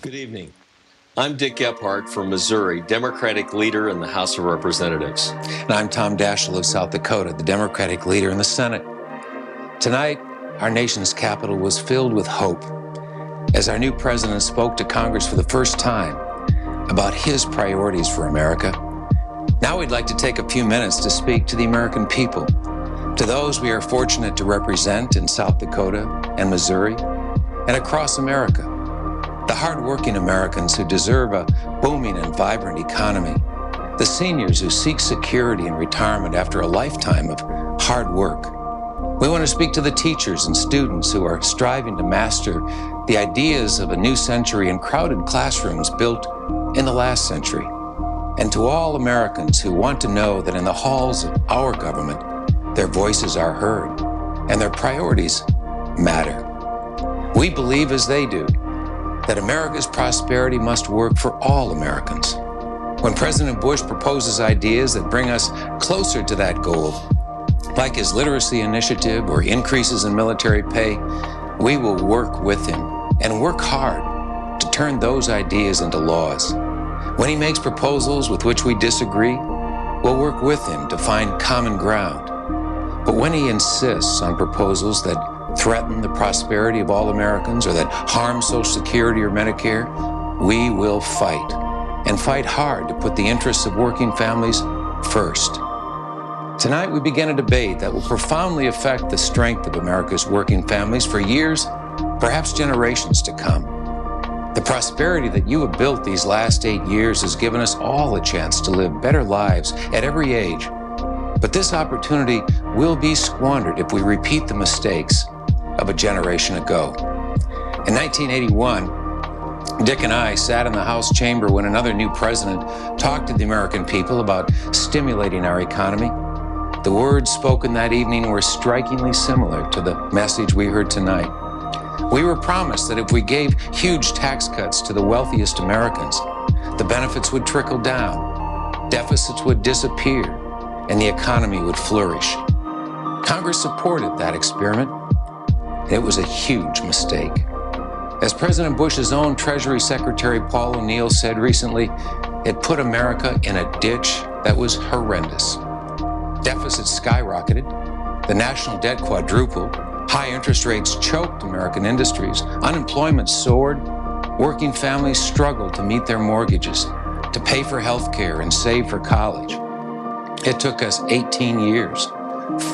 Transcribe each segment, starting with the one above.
Good evening. I'm Dick Gephardt from Missouri, Democratic leader in the House of Representatives. And I'm Tom Daschle of South Dakota, the Democratic leader in the Senate. Tonight, our nation's capital was filled with hope as our new president spoke to Congress for the first time about his priorities for America. Now we'd like to take a few minutes to speak to the American people, to those we are fortunate to represent in South Dakota and Missouri and across America. The hardworking Americans who deserve a booming and vibrant economy, the seniors who seek security in retirement after a lifetime of hard work. We want to speak to the teachers and students who are striving to master the ideas of a new century in crowded classrooms built in the last century. And to all Americans who want to know that in the halls of our government, their voices are heard and their priorities matter. We believe, as they do, that America's prosperity must work for all Americans. When President Bush proposes ideas that bring us closer to that goal, like his literacy initiative or increases in military pay, we will work with him and work hard to turn those ideas into laws. When he makes proposals with which we disagree, we'll work with him to find common ground. But when he insists on proposals that threaten the prosperity of all Americans or that harm Social Security or Medicare, we will fight, and fight hard to put the interests of working families first. Tonight we begin a debate that will profoundly affect the strength of America's working families for years, perhaps generations to come. The prosperity that you have built these last 8 years has given us all a chance to live better lives at every age. But this opportunity will be squandered if we repeat the mistakes of a generation ago. In 1981, Dick and I sat in the House chamber when another new president talked to the American people about stimulating our economy. The words spoken that evening were strikingly similar to the message we heard tonight. We were promised that if we gave huge tax cuts to the wealthiest Americans, the benefits would trickle down, deficits would disappear, and the economy would flourish. Congress supported that experiment. It was a huge mistake. As President Bush's own Treasury Secretary Paul O'Neill said recently, it put America in a ditch that was horrendous. Deficits skyrocketed, the national debt quadrupled, high interest rates choked American industries, unemployment soared, working families struggled to meet their mortgages, to pay for health care and save for college. It took us 18 years,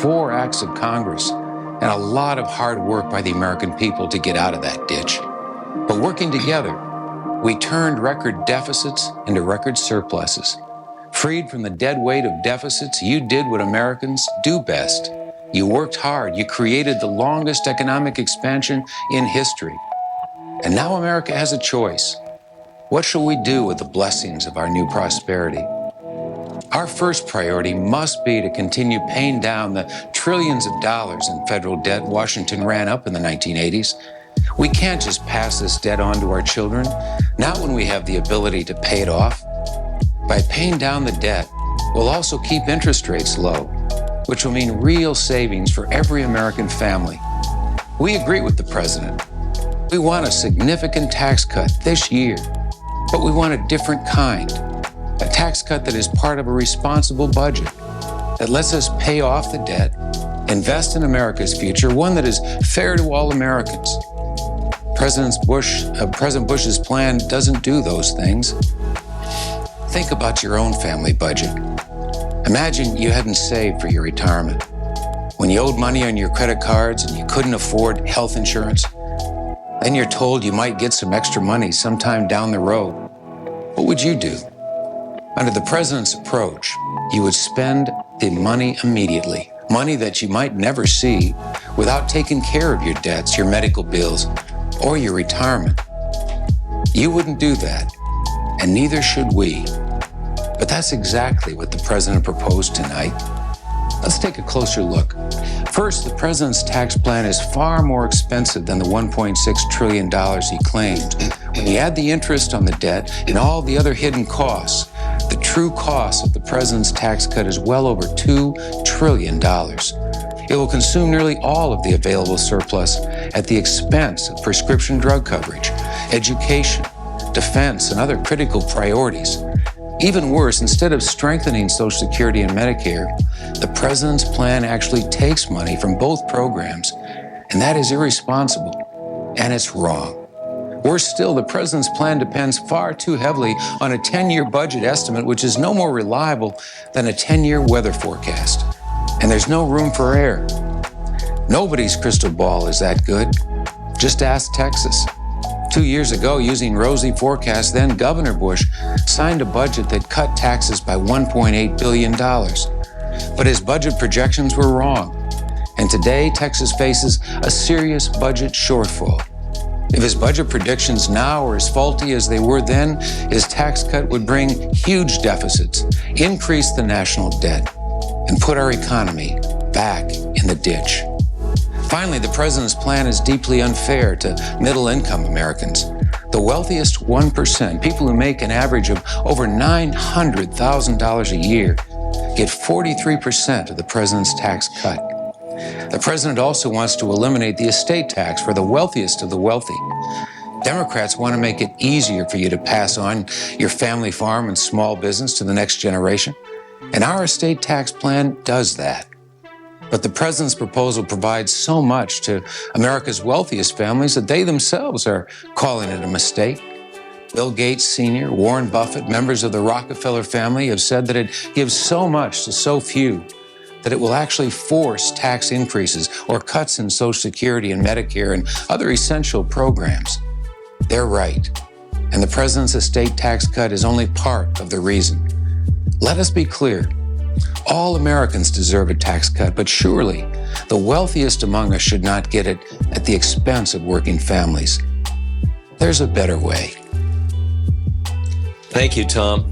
4 acts of Congress, and a lot of hard work by the American people to get out of that ditch. But working together, we turned record deficits into record surpluses. Freed from the dead weight of deficits, you did what Americans do best. You worked hard. You created the longest economic expansion in history. And now America has a choice. What shall we do with the blessings of our new prosperity? Our first priority must be to continue paying down the trillions of dollars in federal debt Washington ran up in the 1980s. We can't just pass this debt on to our children, not when we have the ability to pay it off. By paying down the debt, we'll also keep interest rates low, which will mean real savings for every American family. We agree with the president. We want a significant tax cut this year, but we want a different kind. A tax cut that is part of a responsible budget, that lets us pay off the debt, invest in America's future, one that is fair to all Americans. President Bush's plan doesn't do those things. Think about your own family budget. Imagine you hadn't saved for your retirement. When you owed money on your credit cards and you couldn't afford health insurance, then you're told you might get some extra money sometime down the road. What would you do? Under the president's approach, you would spend the money immediately, money that you might never see without taking care of your debts, your medical bills, or your retirement. You wouldn't do that, and neither should we. But that's exactly what the president proposed tonight. Let's take a closer look. First, the president's tax plan is far more expensive than the $1.6 trillion he claimed. When you add the interest on the debt and all the other hidden costs, the true cost of the president's tax cut is well over $2 trillion. It will consume nearly all of the available surplus at the expense of prescription drug coverage, education, defense, and other critical priorities. Even worse, instead of strengthening Social Security and Medicare, the president's plan actually takes money from both programs, and that is irresponsible, and it's wrong. Worse still, the president's plan depends far too heavily on a 10-year budget estimate, which is no more reliable than a 10-year weather forecast. And there's no room for error. Nobody's crystal ball is that good. Just ask Texas. 2 years ago, using rosy forecasts, then Governor Bush signed a budget that cut taxes by $1.8 billion. But his budget projections were wrong. And today, Texas faces a serious budget shortfall. If his budget predictions now are as faulty as they were then, his tax cut would bring huge deficits, increase the national debt, and put our economy back in the ditch. Finally, the president's plan is deeply unfair to middle-income Americans. The wealthiest 1%, people who make an average of over $900,000 a year, get 43% of the president's tax cut. The president also wants to eliminate the estate tax for the wealthiest of the wealthy. Democrats want to make it easier for you to pass on your family farm and small business to the next generation. And our estate tax plan does that. But the president's proposal provides so much to America's wealthiest families that they themselves are calling it a mistake. Bill Gates Sr., Warren Buffett, members of the Rockefeller family have said that it gives so much to so few that it will actually force tax increases or cuts in Social Security and Medicare and other essential programs. They're right. And the president's estate tax cut is only part of the reason. Let us be clear. All Americans deserve a tax cut, but surely the wealthiest among us should not get it at the expense of working families. There's a better way. Thank you, Tom.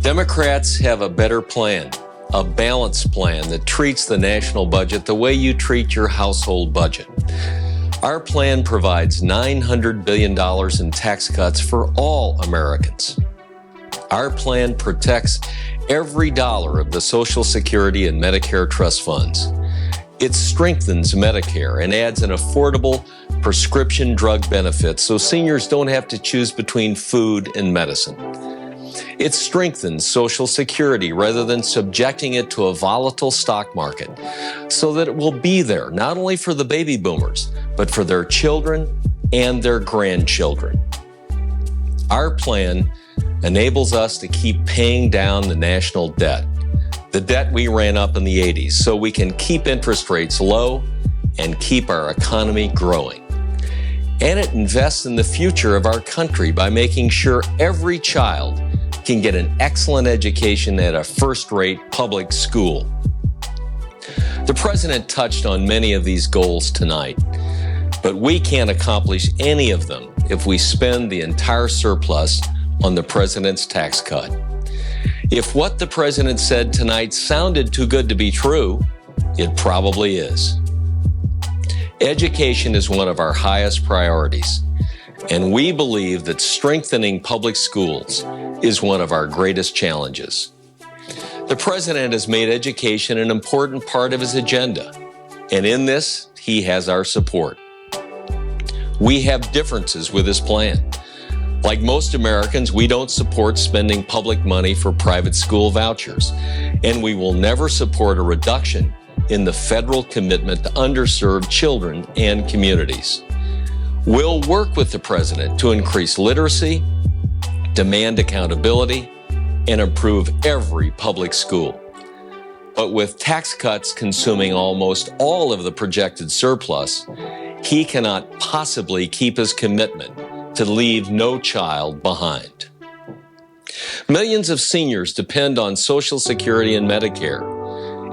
Democrats have a better plan, a balanced plan that treats the national budget the way you treat your household budget. Our plan provides $900 billion in tax cuts for all Americans. Our plan protects every dollar of the Social Security and Medicare trust funds. It strengthens Medicare and adds an affordable prescription drug benefit so seniors don't have to choose between food and medicine. It strengthens Social Security rather than subjecting it to a volatile stock market so that it will be there not only for the baby boomers, but for their children and their grandchildren. Our plan enables us to keep paying down the national debt, the debt we ran up in the 80s, so we can keep interest rates low and keep our economy growing. And it invests in the future of our country by making sure every child can get an excellent education at a first-rate public school. The president touched on many of these goals tonight, but we can't accomplish any of them if we spend the entire surplus on the president's tax cut. If what the president said tonight sounded too good to be true, it probably is. Education is one of our highest priorities, and we believe that strengthening public schools is one of our greatest challenges. The president has made education an important part of his agenda, and in this, he has our support. We have differences with his plan. Like most Americans, we don't support spending public money for private school vouchers, and we will never support a reduction in the federal commitment to underserved children and communities. We'll work with the president to increase literacy, demand accountability, and improve every public school. But with tax cuts consuming almost all of the projected surplus, he cannot possibly keep his commitment to leave no child behind. Millions of seniors depend on Social Security and Medicare,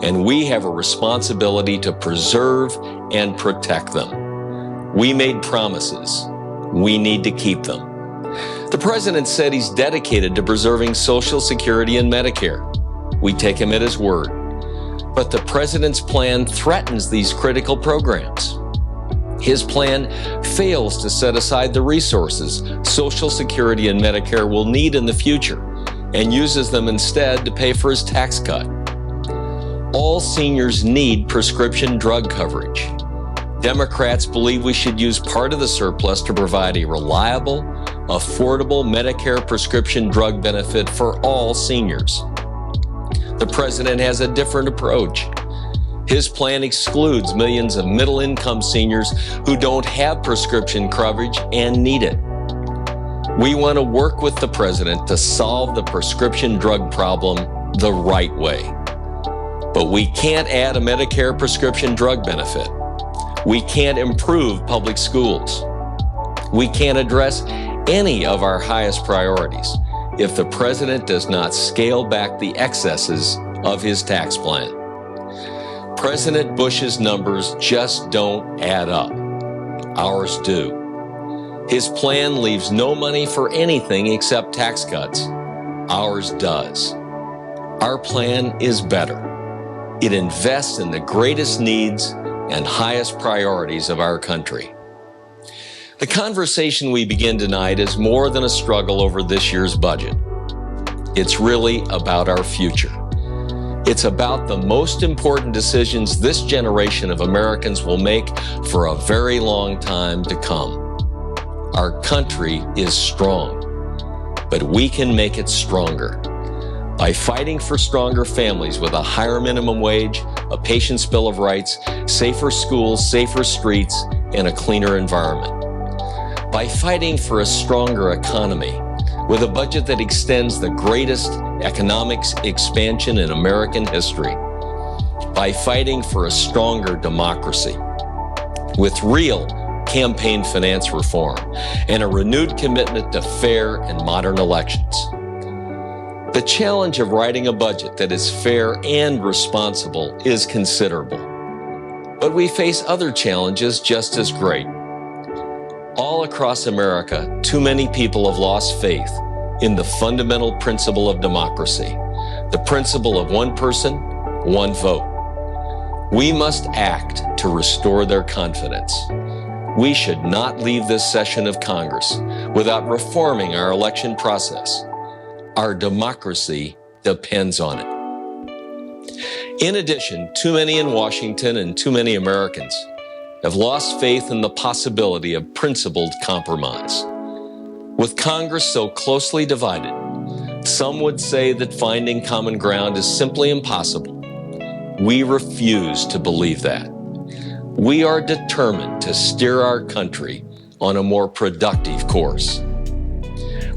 and we have a responsibility to preserve and protect them. We made promises. We need to keep them. The president said he's dedicated to preserving Social Security and Medicare. We take him at his word. But the president's plan threatens these critical programs. His plan fails to set aside the resources Social Security and Medicare will need in the future and uses them instead to pay for his tax cut. All seniors need prescription drug coverage. Democrats believe we should use part of the surplus to provide a reliable, affordable Medicare prescription drug benefit for all seniors. The president has a different approach. His plan excludes millions of middle-income seniors who don't have prescription coverage and need it. We want to work with the president to solve the prescription drug problem the right way. But we can't add a Medicare prescription drug benefit. We can't improve public schools. We can't address any of our highest priorities if the president does not scale back the excesses of his tax plan. President Bush's numbers just don't add up. Ours do. His plan leaves no money for anything except tax cuts. Ours does. Our plan is better. It invests in the greatest needs and highest priorities of our country. The conversation we begin tonight is more than a struggle over this year's budget. It's really about our future. It's about the most important decisions this generation of Americans will make for a very long time to come. Our country is strong, but we can make it stronger by fighting for stronger families with a higher minimum wage, a patient's bill of rights, safer schools, safer streets, and a cleaner environment. By fighting for a stronger economy with a budget that extends the greatest economic expansion in American history. By fighting for a stronger democracy with real campaign finance reform and a renewed commitment to fair and modern elections. The challenge of writing a budget that is fair and responsible is considerable. But we face other challenges just as great. All across America, too many people have lost faith in the fundamental principle of democracy, the principle of one person, one vote. We must act to restore their confidence. We should not leave this session of Congress without reforming our election process. Our democracy depends on it. In addition, too many in Washington and too many Americans have lost faith in the possibility of principled compromise. With Congress so closely divided, some would say that finding common ground is simply impossible. We refuse to believe that. We are determined to steer our country on a more productive course.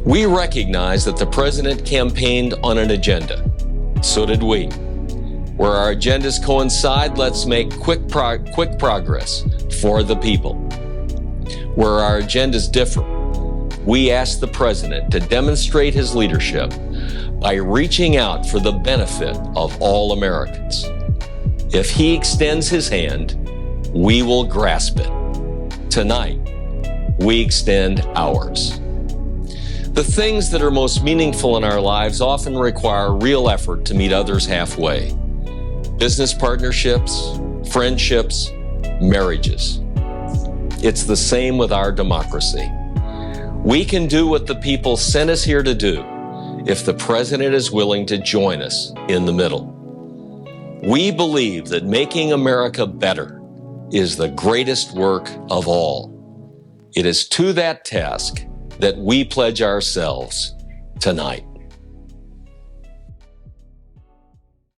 We recognize that the president campaigned on an agenda. So did we. Where our agendas coincide, let's make quick progress for the people. Where our agendas differ, we ask the president to demonstrate his leadership by reaching out for the benefit of all Americans. If he extends his hand, we will grasp it. Tonight, we extend ours. The things that are most meaningful in our lives often require real effort to meet others halfway. Business partnerships, friendships, marriages. It's the same with our democracy. We can do what the people sent us here to do if the president is willing to join us in the middle. We believe that making America better is the greatest work of all. It is to that task that we pledge ourselves tonight.